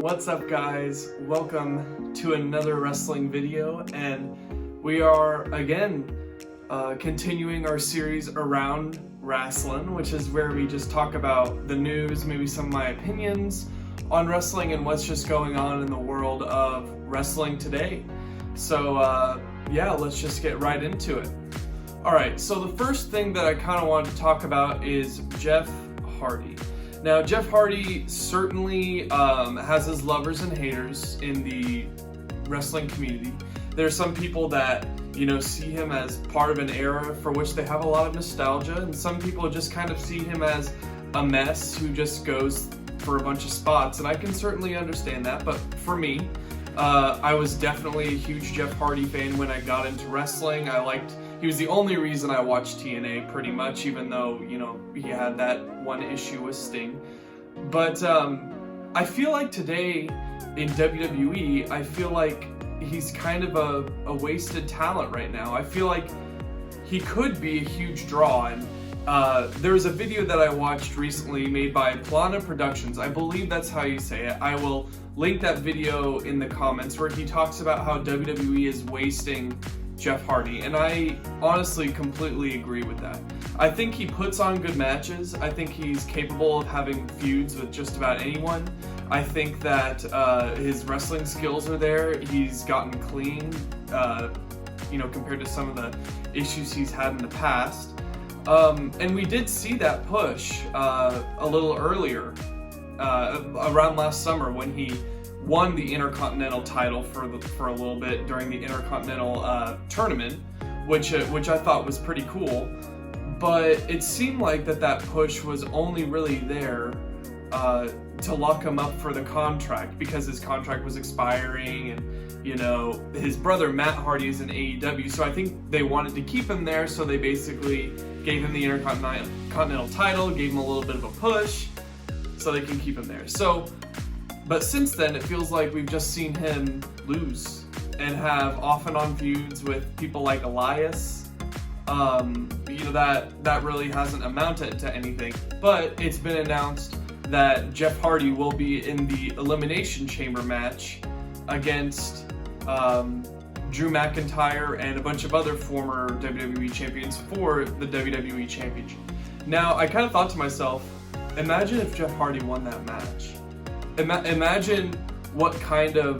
What's up, guys? Welcome to another wrestling video, and we are again continuing our series Around Wrasslin, which is where we just talk about the news, maybe some of my opinions on wrestling and what's just going on in the world of wrestling today. So yeah, let's just get right into it. Alright, so the first thing that I kind of want to talk about is Jeff Hardy. Now, Jeff Hardy certainly has his lovers and haters in the wrestling community. There are some people that, see him as part of an era for which they have a lot of nostalgia, and some people just kind of see him as a mess who just goes for a bunch of spots, and I can certainly understand that. But for me, I was definitely a huge Jeff Hardy fan when I got into wrestling. He was the only reason I watched TNA pretty much, even though, he had that one issue with Sting. But I feel like today in WWE, I feel like he's kind of a wasted talent right now. I feel like he could be a huge draw. And there was a video that I watched recently made by Plana Productions. I believe that's how you say it. I will link that video in the comments where he talks about how WWE is wasting Jeff Hardy, and I honestly completely agree with that. I think he puts on good matches. I think he's capable of having feuds with just about anyone. I think that his wrestling skills are there. He's gotten clean, compared to some of the issues he's had in the past. And we did see that push a little earlier, around last summer when he won the Intercontinental title for a little bit during the Intercontinental tournament, which I thought was pretty cool. But it seemed like that push was only really there to lock him up for the contract, because his contract was expiring, and his brother Matt Hardy is in AEW, so I think they wanted to keep him there, so they basically gave him the Intercontinental title, gave him a little bit of a push, so they can keep him there. But since then, it feels like we've just seen him lose and have off and on feuds with people like Elias. That really hasn't amounted to anything. But it's been announced that Jeff Hardy will be in the Elimination Chamber match against Drew McIntyre and a bunch of other former WWE champions for the WWE Championship. Now, I kind of thought to myself, imagine if Jeff Hardy won that match. Imagine what kind of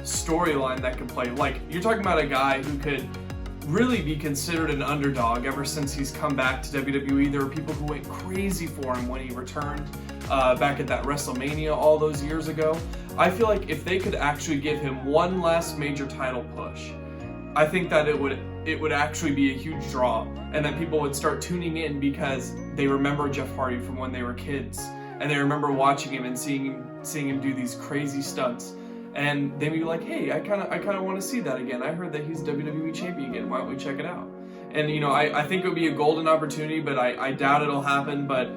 storyline that could play. Like, you're talking about a guy who could really be considered an underdog ever since he's come back to WWE. There were people who went crazy for him when he returned back at that WrestleMania all those years ago. I feel like if they could actually give him one last major title push, I think that it would actually be a huge draw, and that people would start tuning in because they remember Jeff Hardy from when they were kids, and they remember watching him and seeing him do these crazy stunts, and they'd be like, hey, I kind of want to see that again. I heard that he's WWE champion again. Why don't we check it out? And I think it would be a golden opportunity, but I doubt it'll happen. But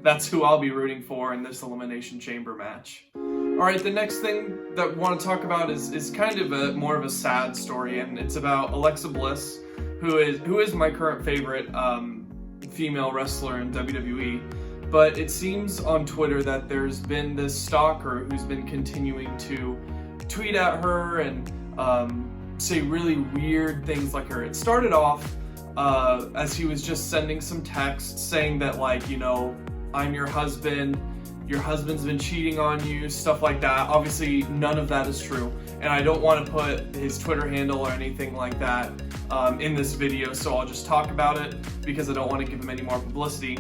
that's who I'll be rooting for in this Elimination Chamber match. All right, the next thing that we want to talk about is kind of more of a sad story, and it's about Alexa Bliss, who is my current favorite female wrestler in WWE. But it seems on Twitter that there's been this stalker who's been continuing to tweet at her and say really weird things like her. It started off as he was just sending some texts saying that, I'm your husband, your husband's been cheating on you, stuff like that. Obviously, none of that is true, and I don't want to put his Twitter handle or anything like that in this video, so I'll just talk about it because I don't want to give him any more publicity.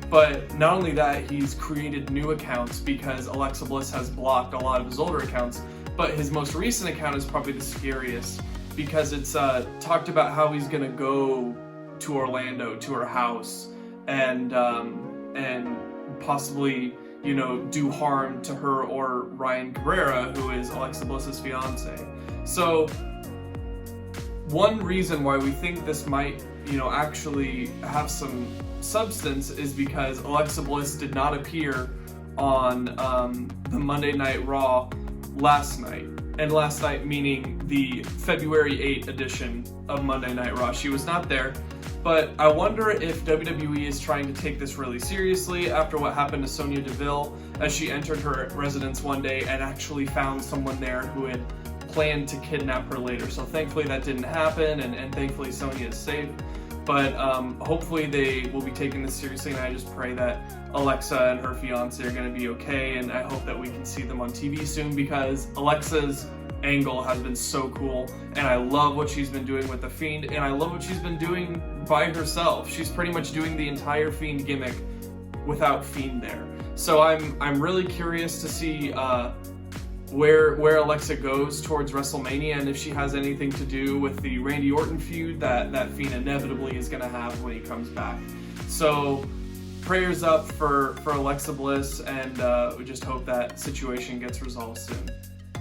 But not only that, he's created new accounts because Alexa Bliss has blocked a lot of his older accounts, but his most recent account is probably the scariest because it's talked about how he's going to go to Orlando, to her house, and possibly, do harm to her or Ryan Cabrera, who is Alexa Bliss's fiance. So one reason why we think this might, actually have some substance is because Alexa Bliss did not appear on the Monday Night Raw last night. And last night meaning the February 8th edition of Monday Night Raw. She was not there. But I wonder if WWE is trying to take this really seriously after what happened to Sonya Deville as she entered her residence one day and actually found someone there who had planned to kidnap her later. So thankfully that didn't happen, and thankfully Sonya is safe. But hopefully they will be taking this seriously, and I just pray that Alexa and her fiance are going to be okay, and I hope that we can see them on TV soon, because Alexa's angle has been so cool, and I love what she's been doing with the Fiend, and I love what she's been doing by herself. She's pretty much doing the entire Fiend gimmick without Fiend there. So I'm really curious to see where Alexa goes towards WrestleMania, and if she has anything to do with the Randy Orton feud that Fiend inevitably is going to have when he comes back. So prayers up for Alexa Bliss, and we just hope that situation gets resolved soon.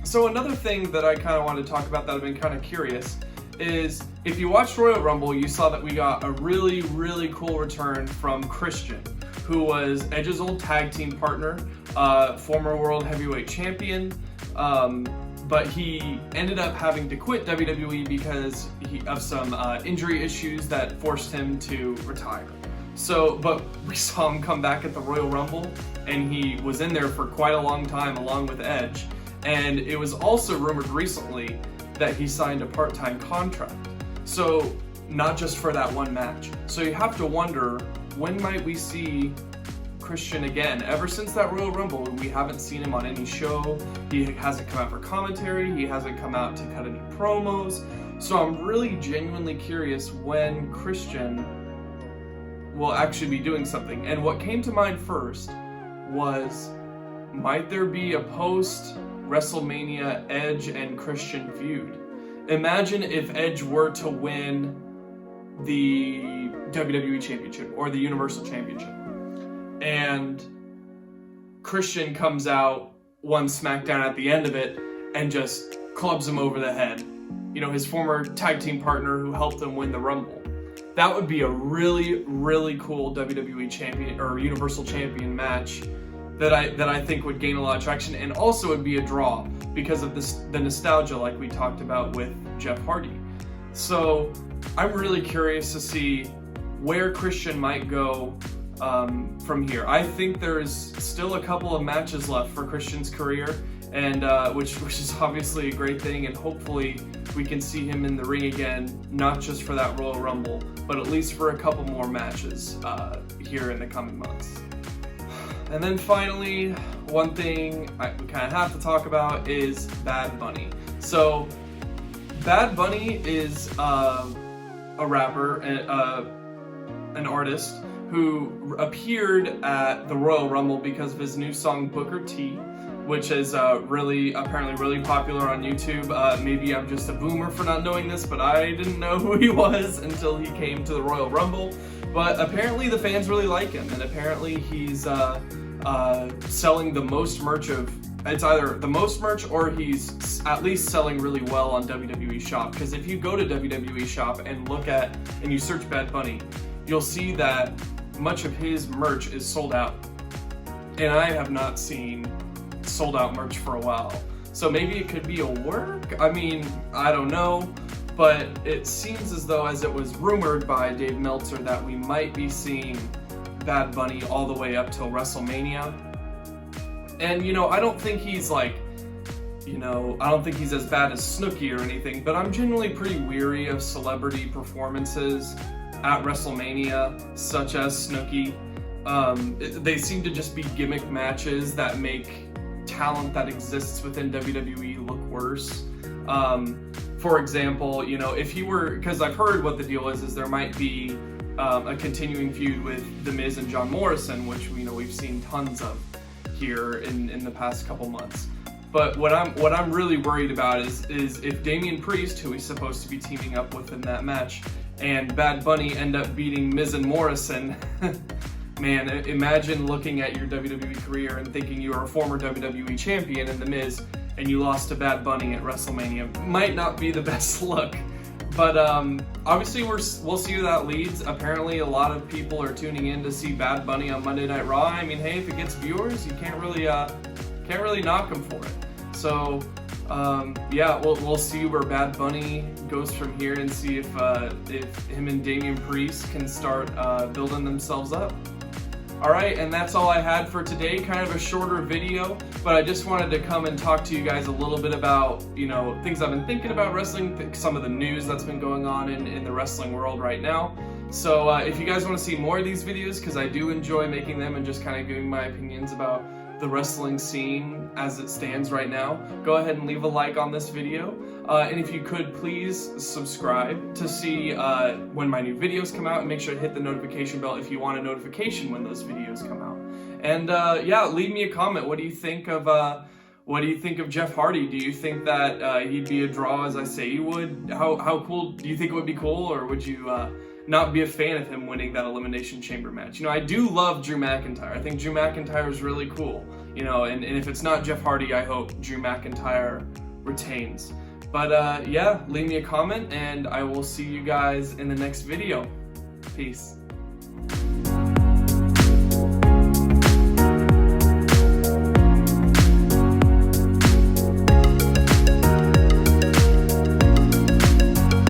So another thing that I kind of want to talk about that I've been kind of curious is, if you watched Royal Rumble, you saw that we got a really, really cool return from Christian, who was Edge's old tag team partner, former World Heavyweight Champion, but he ended up having to quit WWE because of some injury issues that forced him to retire. So, but we saw him come back at the Royal Rumble, and he was in there for quite a long time along with Edge. And it was also rumored recently that he signed a part-time contract. So, not just for that one match. So you have to wonder, when might we see Christian again? Ever since that Royal Rumble, we haven't seen him on any show. He hasn't come out for commentary. He hasn't come out to cut any promos. So I'm really genuinely curious when Christian will actually be doing something. And what came to mind first was, might there be a post-WrestleMania Edge and Christian feud? Imagine if Edge were to win the WWE Championship or the Universal Championship, and Christian comes out one SmackDown at the end of it and just clubs him over the head. You know, his former tag team partner who helped him win the Rumble. That would be a really, really cool WWE Champion or Universal Champion match that I think would gain a lot of traction, and also would be a draw because of the nostalgia, like we talked about with Jeff Hardy. So I'm really curious to see where Christian might go from here. I think there's still a couple of matches left for Christian's career, and which is obviously a great thing, and hopefully we can see him in the ring again, not just for that Royal Rumble, but at least for a couple more matches here in the coming months. And then finally, one thing we kind of have to talk about is Bad Bunny. So Bad Bunny is a rapper, an artist who appeared at the Royal Rumble because of his new song Booker T, which is apparently really popular on YouTube. Maybe I'm just a boomer for not knowing this, but I didn't know who he was until he came to the Royal Rumble. But apparently the fans really like him, and apparently he's selling the most merch it's either the most merch or he's at least selling really well on WWE Shop. Because if you go to WWE Shop and you search Bad Bunny, you'll see that much of his merch is sold out. And I have not seen sold out merch for a while. So maybe it could be a work? I mean, I don't know. But it seems as though, as it was rumored by Dave Meltzer, that we might be seeing Bad Bunny all the way up till WrestleMania. And, I don't think he's I don't think he's as bad as Snooki or anything, but I'm generally pretty weary of celebrity performances at WrestleMania, such as Snooki. They seem to just be gimmick matches that make talent that exists within WWE look worse. For example, if he were, because I've heard what the deal is there might be a continuing feud with The Miz and John Morrison, which we've seen tons of here in the past couple months. But what I'm really worried about is if Damian Priest, who he's supposed to be teaming up with in that match, and Bad Bunny end up beating Miz and Morrison. Man, imagine looking at your WWE career and thinking you were a former WWE champion in The Miz, and you lost to Bad Bunny at WrestleMania. Might not be the best look. But obviously we'll see where that leads. Apparently a lot of people are tuning in to see Bad Bunny on Monday Night Raw. I mean, hey, if it gets viewers, you can't really knock him for it. So yeah, we'll see where Bad Bunny goes from here and see if him and Damian Priest can start building themselves up. Alright, and that's all I had for today. Kind of a shorter video, but I just wanted to come and talk to you guys a little bit about, you know, things I've been thinking about wrestling, some of the news that's been going on in the wrestling world right now. So if you guys want to see more of these videos, because I do enjoy making them and just kind of giving my opinions about the wrestling scene as it stands right now, go ahead and leave a like on this video. And if you could, please subscribe to see when my new videos come out, and make sure to hit the notification bell if you want a notification when those videos come out. And yeah, leave me a comment. What do you think of Jeff Hardy? Do you think that he'd be a draw as I say he would? How cool do you think it would be cool, or would you not be a fan of him winning that Elimination Chamber match? You know, I do love Drew McIntyre. I think Drew McIntyre is really cool. You know, and if it's not Jeff Hardy, I hope Drew McIntyre retains. But yeah, leave me a comment, and I will see you guys in the next video. Peace.